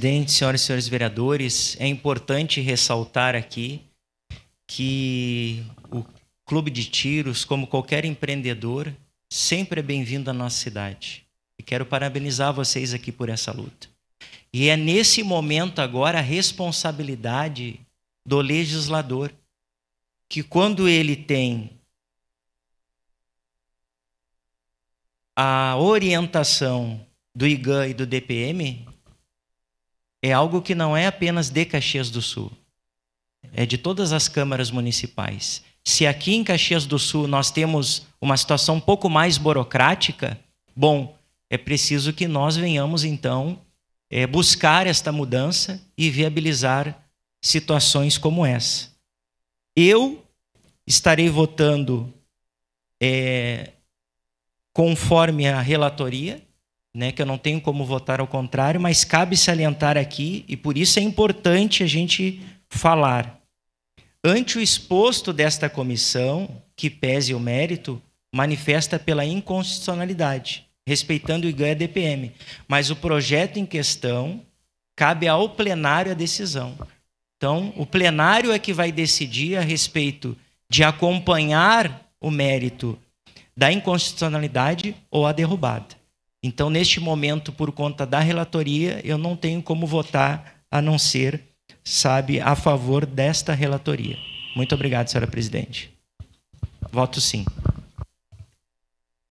presidente, senhoras e senhores vereadores, é importante ressaltar aqui que o Clube de Tiros, como qualquer empreendedor, sempre é bem-vindo à nossa cidade. E quero parabenizar vocês aqui por essa luta. E é nesse momento agora a responsabilidade do legislador, que quando ele tem a orientação do IGAM e do DPM, é algo que não é apenas de Caxias do Sul, é de todas as câmaras municipais. Se aqui em Caxias do Sul nós temos uma situação um pouco mais burocrática, bom, é preciso que nós venhamos então buscar esta mudança e viabilizar situações como essa. Eu estarei votando conforme a relatoria, né, que eu não tenho como votar ao contrário, mas cabe salientar aqui, e por isso é importante a gente falar. Ante o exposto desta comissão, que pese o mérito, manifesta pela inconstitucionalidade, respeitando o IGAM e a DPM. Mas o projeto em questão cabe ao plenário a decisão. Então, o plenário é que vai decidir a respeito de acompanhar o mérito da inconstitucionalidade ou a derrubada. Então, neste momento, por conta da relatoria, eu não tenho como votar a não ser, a favor desta relatoria. Muito obrigado, senhora presidente. Voto sim.